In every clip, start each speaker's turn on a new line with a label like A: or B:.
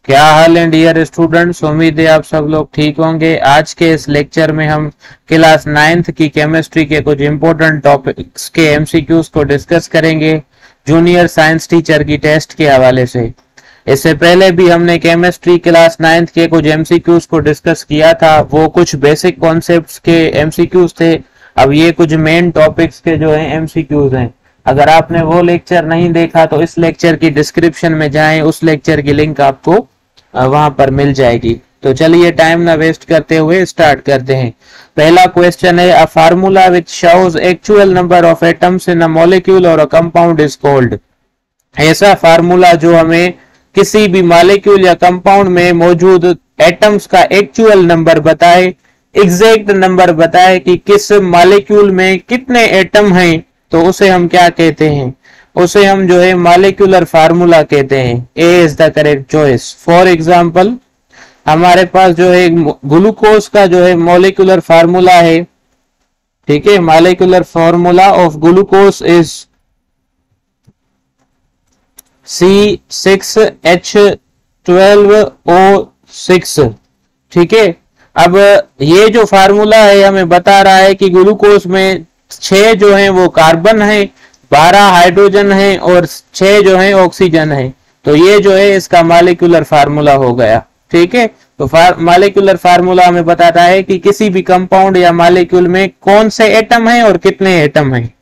A: क्या हाल है dear students, उम्मीद है आप सब लोग ठीक होंगे। आज के इस लेक्चर में हम क्लास 9th की केमिस्ट्री के कुछ इंपॉर्टेंट टॉपिक्स के एमसीक्यूज को डिस्कस करेंगे जूनियर साइंस टीचर की टेस्ट के हवाले से। इससे पहले भी हमने केमिस्ट्री क्लास 9th के कुछ एमसीक्यूज को डिस्कस किया था, वो कुछ बेसिक कॉन्सेप्ट्स के एमसीक्यूज थे। अब ये कुछ मेन टॉपिक्स के जो है एमसीक्यूज हैं। अगर आपने वो लेक्चर नहीं देखा तो इस लेक्चर की डिस्क्रिप्शन में जाएं, उस लेक्चर की लिंक आपको वहां पर मिल जाएगी। तो चलिए टाइम ना वेस्ट करते हुए स्टार्ट करते हैं। पहला क्वेश्चन है, a formula which shows actual number of atoms in a molecule और अ कंपाउंड इज कॉल्ड। ऐसा फार्मूला जो हमें किसी भी मॉलिक्यूल या कंपाउंड में मौजूद एटम्स का एक्चुअल नंबर बताए, एग्जैक्ट नंबर बताए कि किस मॉलिक्यूल में कितने एटम हैं, तो उसे हम क्या कहते हैं? उसे हम जो है मॉलिक्यूलर फार्मूला कहते हैं। A is the correct choice. For example हमारे पास जो है ग्लूकोज का जो है मॉलिक्यूलर फार्मूला है, ठीक है। Molecular formula of glucose is C6H12O6, ठीक है। अब ये जो फार्मूला है हमें बता रहा है कि ग्लूकोज में 6 जो है वो कार्बन है, 12 हाइड्रोजन है और 6 जो है ऑक्सीजन है। तो ये जो है इसका मॉलिक्यूलर फार्मूला हो गया, ठीक है। तो मॉलिक्यूलर फार्मूला हमें बताता है कि किसी भी कंपाउंड या मॉलिक्यूल में कौन से एटम है और कितने एटम है।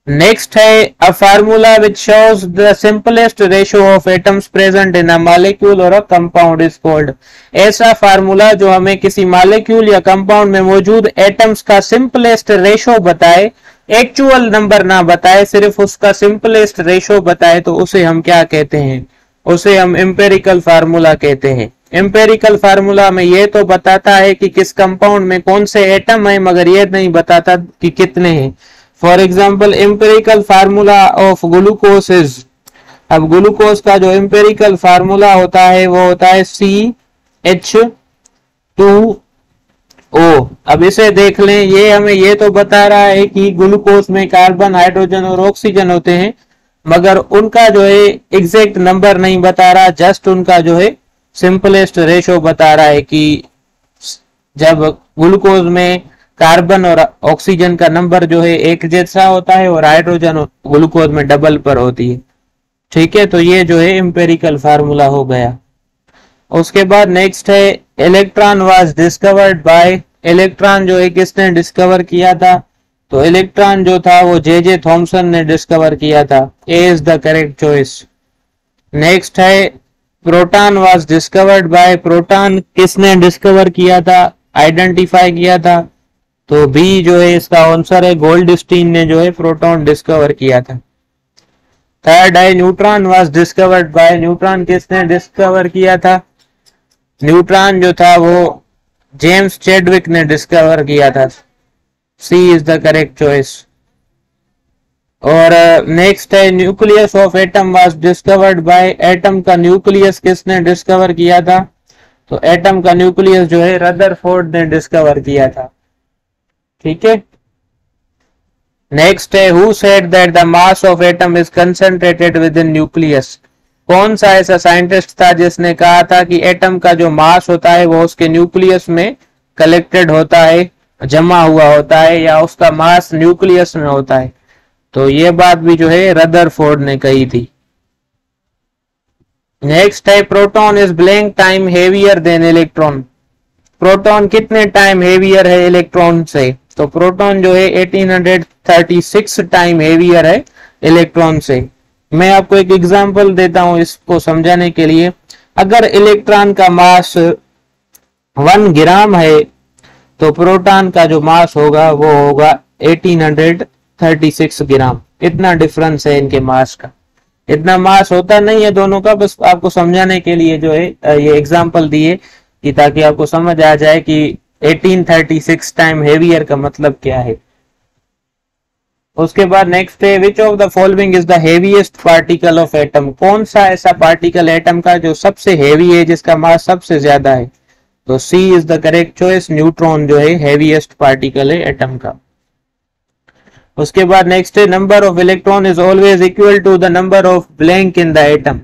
A: नेक्स्ट है, a formula which shows the simplest ratio of atoms present in a molecule और अ कंपाउंड इज कॉल्ड। ऐसा फार्मूला जो हमें किसी मॉलिक्यूल या कंपाउंड में मौजूद एटम्स का सिंपलेस्ट रेशियो बताए, एक्चुअल नंबर ना बताए, सिर्फ उसका सिंपलेस्ट रेशियो बताए, तो उसे हम क्या कहते हैं? उसे हम एम्पिरिकल फार्मूला कहते हैं। एम्पिरिकल फार्मूला में ये तो बताता है कि किस कंपाउंड में कौन से एटम है, मगर ये नहीं बताता कि कितने हैं। For example empirical formula of glucose is, अब ग्लूकोज का जो एम्पिरिकल फार्मूला होता है वो होता है CH2O। अब इसे देख लें, ये हमें ये तो बता रहा है कि ग्लूकोज में कार्बन, हाइड्रोजन और ऑक्सीजन होते हैं, मगर उनका जो है एग्जैक्ट नंबर नहीं बता रहा, जस्ट उनका जो है सिंपलेस्ट रेशो बता रहा है कि जब ग्लूकोज में कार्बन और ऑक्सीजन का नंबर जो है एक जैसा होता है और हाइड्रोजन ग्लूकोज में डबल पर होती है, ठीक है। तो ये जो है एम्पिरिकल फार्मूला हो गया। उसके बाद नेक्स्ट है, electron was discovered bye. Electron जो है किसने डिस्कवर किया था? तो इलेक्ट्रॉन जो था वो जे थॉमसन ने डिस्कवर किया था। A is the correct choice. Next है, proton was discovered by. Proton किसने डिस्कवर किया था, आइडेंटिफाई किया था? तो बी जो है इसका आंसर है, गोल्डस्टीन ने जो है प्रोटॉन डिस्कवर किया था। थर्ड है, neutron was discovered bye. Neutron किसने डिस्कवर किया था? न्यूट्रॉन जो था वो जेम्स चैडविक ने डिस्कवर किया था। सी इज द करेक्ट चॉइस। और नेक्स्ट है, nucleus of atom was discovered bye. Atom का न्यूक्लियस किसने डिस्कवर किया था? तो एटम का न्यूक्लियस जो है रदरफोर्ड ने डिस्कवर किया था, ठीक है। नेक्स्ट है, who said that the mass of atom is concentrated with in nucleus. कौन सा ऐसा साइंटिस्ट था जिसने कहा था कि एटम का जो मास होता है वो उसके न्यूक्लियस में कलेक्टेड होता है, जमा हुआ होता है, या उसका मास न्यूक्लियस में होता है? तो ये बात भी जो है रदरफोर्ड ने कही थी। नेक्स्ट है, proton is blank time heavier than electron. Proton कितने टाइम हेवियर है इलेक्ट्रॉन से? तो प्रोटॉन जो है 1836 टाइम हेवियर है इलेक्ट्रॉन से। मैं आपको एक एग्जांपल देता हूं इसको समझाने के लिए। अगर इलेक्ट्रॉन का मास 1 ग्राम है तो प्रोटॉन का जो मास होगा वो होगा 1836 ग्राम। इतना डिफरेंस है इनके मास का। इतना मास होता नहीं है दोनों का, बस आपको समझाने के लिए जो है ये एग्जांपल दिए कि ताकि आपको समझ आ जाए कि 1836 टाइम हेवियर का मतलब क्या है। उसके बाद नेक्स्ट है, which of the following is the heaviest particle of atom. कौन सा ऐसा पार्टिकल एटम का जो सबसे हेवी है, जिसका मास सबसे ज्यादा है? तो C is the correct choice. Neutron जो है हेवीएस्ट पार्टिकल है एटम का। उसके बाद नेक्स्ट है, number of electron is always equal to the number of blank in the atom.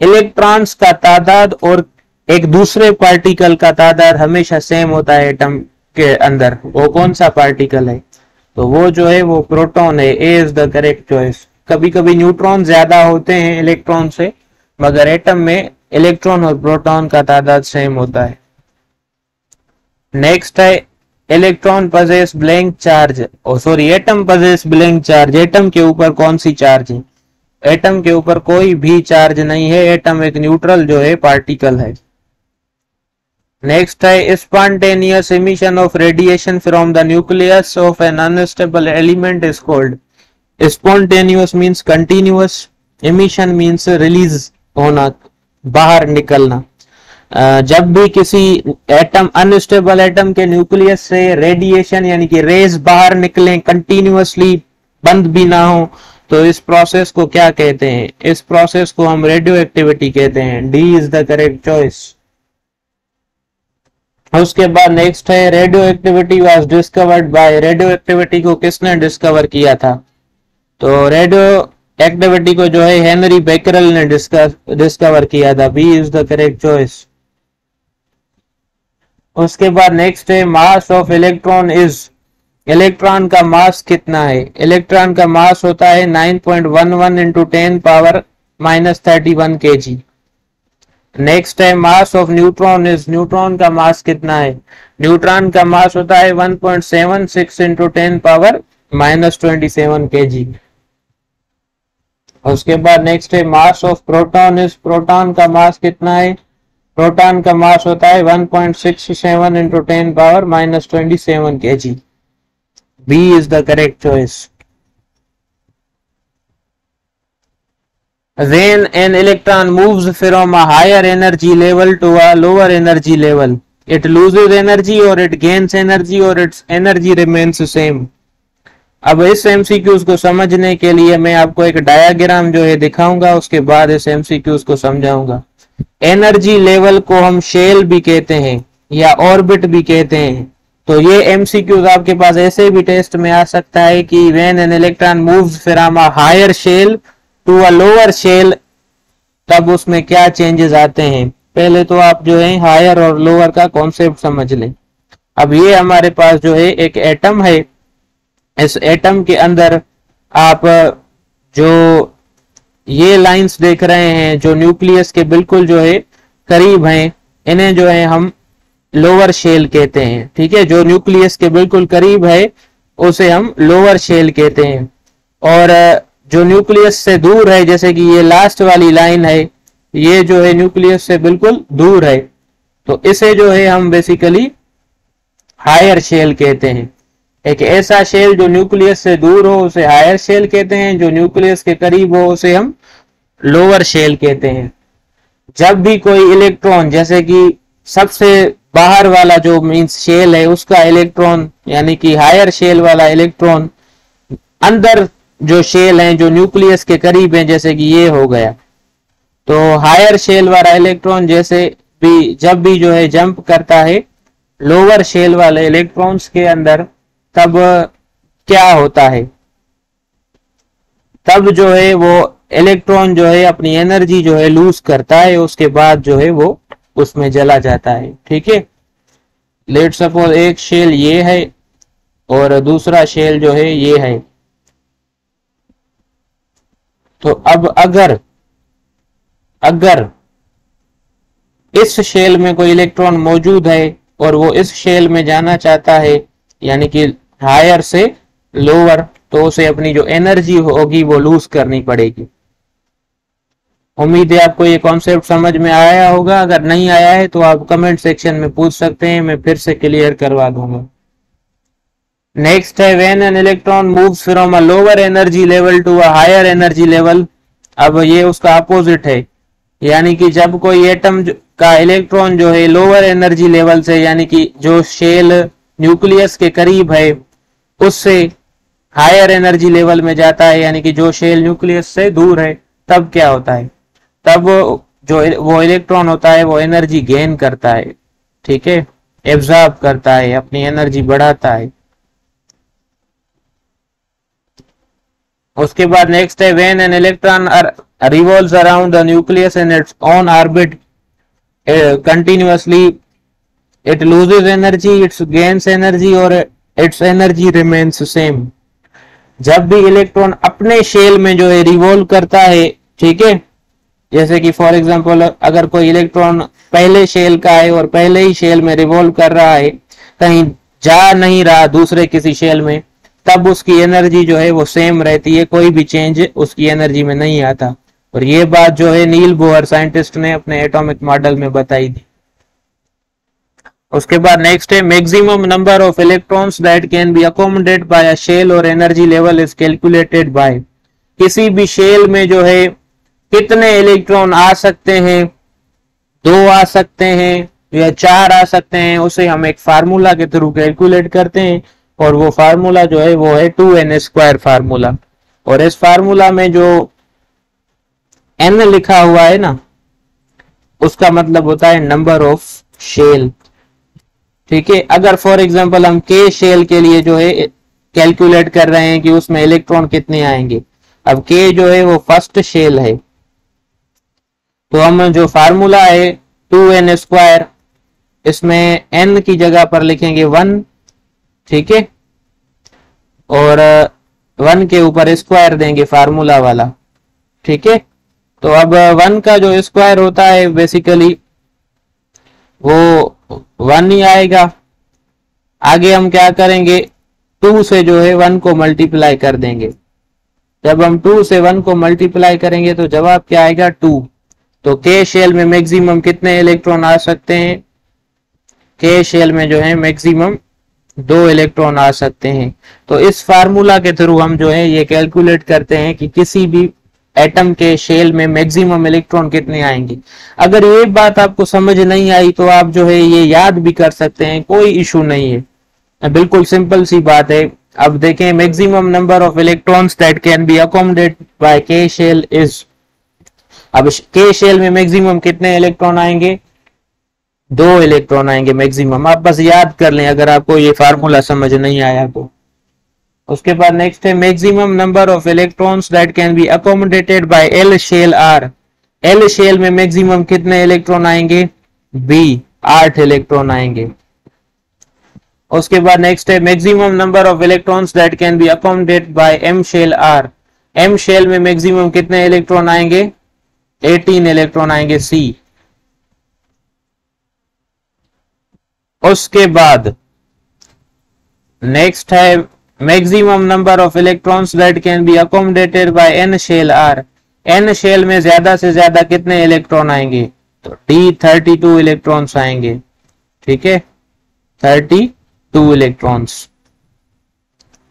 A: Electrons का तादाद और एक दूसरे पार्टिकल का तादाद हमेशा सेम होता है एटम के अंदर, वो कौन सा पार्टिकल है? तो वो जो है वो प्रोटॉन है। ए इज द करेक्ट चॉइस। कभी कभी न्यूट्रॉन ज्यादा होते हैं इलेक्ट्रॉन से, मगर एटम में इलेक्ट्रॉन और प्रोटॉन का तादाद सेम होता है। नेक्स्ट है electron possess blank charge, atom possess blank charge. Atom के ऊपर कौन सी चार्ज है? एटम के ऊपर कोई भी चार्ज नहीं है। एटम एक न्यूट्रल जो है पार्टिकल है। नेक्स्ट है spontaneous emission of radiation from the nucleus of N unstable element is called. Spontaneous means continuous, emission means release होना, बाहर निकलना। जब भी किसी एटम अनस्टेबल एटम के न्यूक्लियस से रेडिएशन यानी कि रेज बाहर निकले कंटिन्यूअसली, बंद भी ना हो, तो इस प्रोसेस को क्या कहते हैं? इस प्रोसेस को हम रेडियो एक्टिविटी कहते हैं। D is the correct choice. उसके बाद नेक्स्ट है radio activity was discovered bye. Radio activity को किसने डिस्कवर किया था? तो रेडियो एक्टिविटी को जो है हेनरी बेकरल ने डिस्कवर किया था। B is the correct choice. उसके बाद नेक्स्ट है mass of electron is. Electron का मास कितना है? इलेक्ट्रॉन का मास होता है 9.11 इंटू 10 पावर -31 kg। नेक्स्ट है mass of neutron is. Neutron का मास कितना है? न्यूट्रॉन का मास होता है 1.76 इंटू 10 पावर -27 kg। उसके बाद नेक्स्ट है mass of proton is. Proton का मास कितना है? प्रोटॉन का मास होता है 1.67 into 10 power -27 kg। B is the correct choice. When an electron moves from a higher energy level to a lower energy level, it loses energy or it gains energy or its energy remains same। अब इस MCQs को समझने के लिए मैं आपको एक diagram जो है दिखाऊंगा, उसके बाद इस एमसीक्यूज को समझाऊंगा। एनर्जी लेवल को हम शेल भी कहते हैं या ऑर्बिट भी कहते हैं। तो ये एमसीक्यूज आपके पास ऐसे भी टेस्ट में आ सकता है कि when an electron moves from a higher shell to a lower shell, तब उसमें क्या चेंजेस आते हैं। पहले तो आप जो है हायर और लोअर का कॉन्सेप्ट समझ लें। अब ये हमारे पास जो है एक एटम है। इस एटम के अंदर आप जो ये लाइंस देख रहे हैं जो न्यूक्लियस के बिल्कुल जो है करीब हैं, इन्हें जो है हम लोअर शेल कहते हैं। ठीक है, जो न्यूक्लियस के बिल्कुल करीब है उसे हम लोअर शेल कहते हैं। और जो न्यूक्लियस से दूर है, जैसे कि ये लास्ट वाली लाइन है, ये जो है न्यूक्लियस से बिल्कुल दूर है, तो इसे जो है हम बेसिकली हायर शेल कहते हैं। एक ऐसा शेल जो न्यूक्लियस से दूर हो उसे हायर शेल कहते हैं, जो न्यूक्लियस के करीब हो उसे हम लोअर शेल कहते हैं। जब भी कोई इलेक्ट्रॉन, जैसे कि सबसे बाहर वाला जो मींस शेल है उसका इलेक्ट्रॉन यानी कि हायर शेल वाला इलेक्ट्रॉन अंदर जो शेल हैं जो न्यूक्लियस के करीब हैं, जैसे कि ये हो गया, तो हायर शेल वाला इलेक्ट्रॉन जैसे भी जब भी जो है जंप करता है लोअर शेल वाले इलेक्ट्रॉन्स के अंदर, तब क्या होता है? तब जो है वो इलेक्ट्रॉन जो है अपनी एनर्जी जो है लूज करता है, उसके बाद जो है वो उसमें जला जाता है। ठीक है, लेट सपोज एक शेल ये है और दूसरा शेल जो है ये है। तो अब अगर इस शेल में कोई इलेक्ट्रॉन मौजूद है और वो इस शेल में जाना चाहता है यानी कि हायर से लोअर, तो उसे अपनी जो एनर्जी होगी वो लूज करनी पड़ेगी। उम्मीद है आपको ये कॉन्सेप्ट समझ में आया होगा। अगर नहीं आया है तो आप कमेंट सेक्शन में पूछ सकते हैं, मैं फिर से क्लियर करवा दूंगा। नेक्स्ट है when an electron moves from a lower energy level to a higher energy level. अब ये उसका अपोजिट है, यानी कि जब कोई एटम का इलेक्ट्रॉन जो है लोअर एनर्जी लेवल से यानी कि जो शेल न्यूक्लियस के करीब है उससे हायर एनर्जी लेवल में जाता है यानी कि जो शेल न्यूक्लियस से दूर है, तब क्या होता है? तब जो वो इलेक्ट्रॉन होता है वो एनर्जी गेन करता है। ठीक है, एब्जॉर्ब करता है, अपनी एनर्जी बढ़ाता है। उसके बाद नेक्स्ट है when an electron revolves around the nucleus in its own orbit continuously, it loses energy, it gains energy, or its energy remains same. जब भी इलेक्ट्रॉन अपने शेल में जो है रिवॉल्व करता है, ठीक है, जैसे कि फॉर एग्जांपल अगर कोई इलेक्ट्रॉन पहले शेल का है और पहले ही शेल में रिवॉल्व कर रहा है, कहीं जा नहीं रहा दूसरे किसी शेल में, तब उसकी एनर्जी जो है वो सेम रहती है, कोई भी चेंज उसकी एनर्जी में नहीं आता। और ये बात जो है नील बोहर साइंटिस्ट ने अपने एटॉमिक मॉडल में बताई थी। उसके बाद नेक्स्ट है maximum number of electrons that can be accommodate by a shell or energy level is calculated by. किसी भी शेल में जो है कितने इलेक्ट्रॉन आ सकते हैं, 2 आ सकते हैं या 4 आ सकते हैं, उसे हम एक फार्मूला के थ्रू कैलकुलेट करते हैं, और वो फार्मूला जो है वो है 2n² फार्मूला। और इस फार्मूला में जो n लिखा हुआ है ना, उसका मतलब होता है नंबर ऑफ शेल, ठीक है। अगर फॉर एग्जांपल हम k शेल के लिए जो है कैलकुलेट कर रहे हैं कि उसमें इलेक्ट्रॉन कितने आएंगे, अब k जो है वो फर्स्ट शेल है, तो हम जो फार्मूला है 2n², इसमें n की जगह पर लिखेंगे 1, ठीक है, और 1 के ऊपर स्क्वायर देंगे फार्मूला वाला, ठीक है। तो अब 1 का जो स्क्वायर होता है बेसिकली वो 1 ही आएगा। आगे हम क्या करेंगे, 2 से जो है 1 को मल्टीप्लाई कर देंगे। जब हम 2 से 1 को मल्टीप्लाई करेंगे तो जवाब क्या आएगा, 2। तो के शेल में मैक्सिमम कितने इलेक्ट्रॉन आ सकते हैं, के शेल में जो है मैक्सिमम 2 इलेक्ट्रॉन आ सकते हैं। तो इस फार्मूला के थ्रू हम जो है ये कैलकुलेट करते हैं कि किसी भी एटम के शेल में मैक्सिमम इलेक्ट्रॉन कितने आएंगे। अगर ये बात आपको समझ नहीं आई तो आप जो है ये याद भी कर सकते हैं, कोई इशू नहीं है, बिल्कुल सिंपल सी बात है। अब देखें, maximum number of electrons that can be accommodated by K shell is. अब के शेल में मैक्सिमम कितने इलेक्ट्रॉन आएंगे, 2 इलेक्ट्रॉन आएंगे मैक्सिमम। आप बस याद कर लें अगर आपको ये फार्मूला समझ नहीं आया तो। उसके बाद नेक्स्ट है maximum number of electrons that can be accommodated by L shell are. L shell में मैक्सिमम कितने इलेक्ट्रॉन आएंगे, बी 8 इलेक्ट्रॉन आएंगे। उसके बाद नेक्स्ट है maximum number of electrons that can be accommodated by M shell are. M shell में maximum कितने electron आएंगे, 18 इलेक्ट्रॉन आएंगे, सी। उसके बाद नेक्स्ट है maximum number of electrons that can be accommodated by N shell are. N shell में ज्यादा से ज्यादा कितने इलेक्ट्रॉन आएंगे, तो डी 32 इलेक्ट्रॉन्स आएंगे, ठीक है, 32 इलेक्ट्रॉन्स।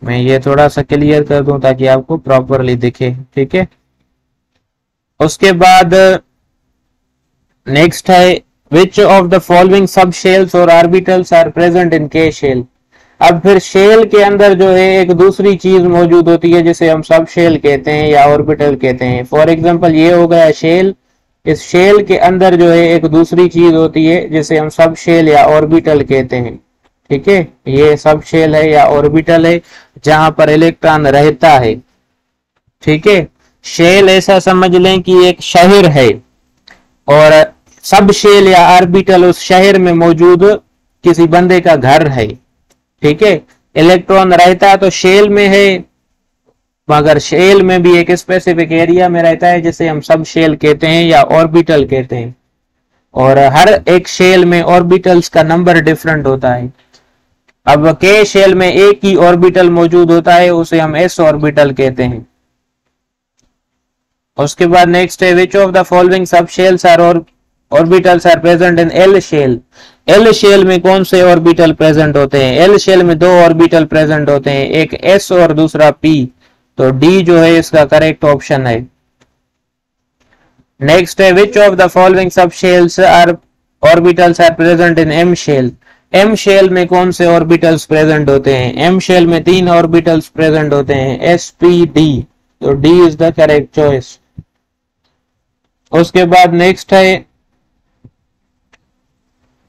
A: मैं ये थोड़ा सा क्लियर कर दूं ताकि आपको प्रॉपरली दिखे, ठीक है। उसके बाद नेक्स्ट है विच ऑफ द फॉलोइंग सब shells or orbitals are present इन के शेल। अब फिर शेल के अंदर जो है एक दूसरी चीज मौजूद होती है जिसे हम सब शेल कहते हैं या ऑर्बिटल कहते हैं। फॉर एग्जांपल ये हो गया शेल, इस शेल के अंदर जो है एक दूसरी चीज होती है जिसे हम सब शेल या ऑर्बिटल कहते हैं, ठीक है। ये सब शेल है या ऑर्बिटल है जहां पर इलेक्ट्रॉन रहता है, ठीक है। शेल ऐसा समझ लें कि एक शहर है और सब शेल या ऑर्बिटल उस शहर में मौजूद किसी बंदे का घर है, ठीक है। इलेक्ट्रॉन रहता तो शेल में है, मगर शेल में भी एक स्पेसिफिक एरिया में रहता है जिसे हम सब शेल कहते हैं या ऑर्बिटल कहते हैं। और हर एक शेल में ऑर्बिटल्स का नंबर डिफरेंट होता है। अब के शेल में एक ही ऑर्बिटल मौजूद होता है, उसे हम एस ऑर्बिटल कहते हैं। उसके बाद नेक्स्ट है विच ऑफ द फॉलोइंग सब shells or orbitals are present in L shell. L shell में कौन से ऑर्बिटल प्रेजेंट होते हैं, एल शेल में 2 ऑर्बिटल प्रेजेंट होते हैं, एक एस और दूसरा पी, तो डी जो है इसका करेक्ट ऑप्शन है। नेक्स्ट है विच ऑफ द फॉलोइंग सब shells or orbitals are present in M shell. M shell में कौन से ऑर्बिटल्स प्रेजेंट होते हैं, एम शेल में 3 ऑर्बिटल्स प्रेजेंट होते हैं, एस पी डी, तो D is the correct choice. उसके बाद नेक्स्ट है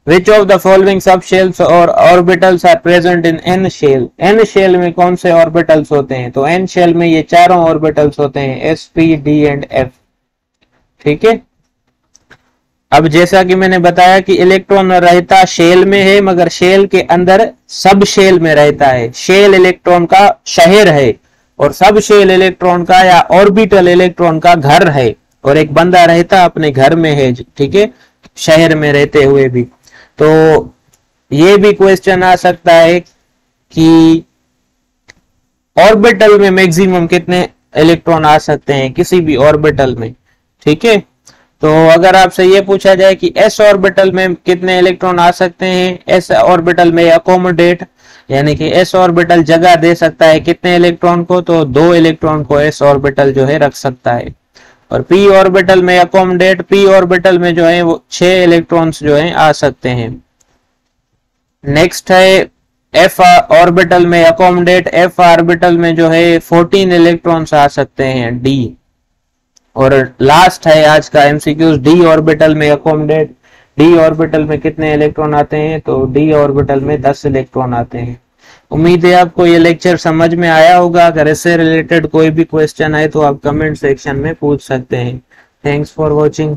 A: विच ऑफ द फॉलोइंग सब shells or orbitals are present in N shell, N shell में कौन से ऑर्बिटल्स होते हैं, तो एन शेल में ये चारों ऑर्बिटल्स होते हैं, S P D and F. ठीक है, अब जैसा कि मैंने बताया कि इलेक्ट्रॉन रहता शेल में है, मगर शेल के अंदर सब शेल में रहता है, शेल इलेक्ट्रॉन का शहर है और सब शेल इलेक्ट्रॉन का या ऑर्बिटल इलेक्ट्रॉन का घर है, और एक बंदा रहता अपने घर में है, ठीक है, शहर में रहते हुए भी। तो ये भी क्वेश्चन आ सकता है कि ऑर्बिटल में मैक्सिमम कितने इलेक्ट्रॉन आ सकते हैं किसी भी ऑर्बिटल में। ठीक है, तो अगर आपसे ये पूछा जाए कि एस ऑर्बिटल में कितने इलेक्ट्रॉन आ सकते हैं, एस ऑर्बिटल में अकोमोडेट यानी कि एस ऑर्बिटल जगह दे सकता है कितने इलेक्ट्रॉन को, तो 2 इलेक्ट्रॉन को एस ऑर्बिटल जो है रख सकता है। और पी ऑर्बिटल में अकोमोडेट, पी ऑर्बिटल में जो है वो 6 इलेक्ट्रॉन्स जो है आ सकते हैं। नेक्स्ट है एफ ऑर्बिटल में अकोमोडेट, एफ ऑर्बिटल में जो है 14 इलेक्ट्रॉन्स आ सकते हैं, डी। और लास्ट है आज का एमसीक्यूज, डी ऑर्बिटल में अकोमोडेट, डी ऑर्बिटल में कितने इलेक्ट्रॉन आते हैं, तो डी ऑर्बिटल में 10 इलेक्ट्रॉन आते हैं। उम्मीद है आपको ये लेक्चर समझ में आया होगा। अगर इससे रिलेटेड कोई भी क्वेश्चन आए तो आप कमेंट सेक्शन में पूछ सकते हैं। Thanks for watching.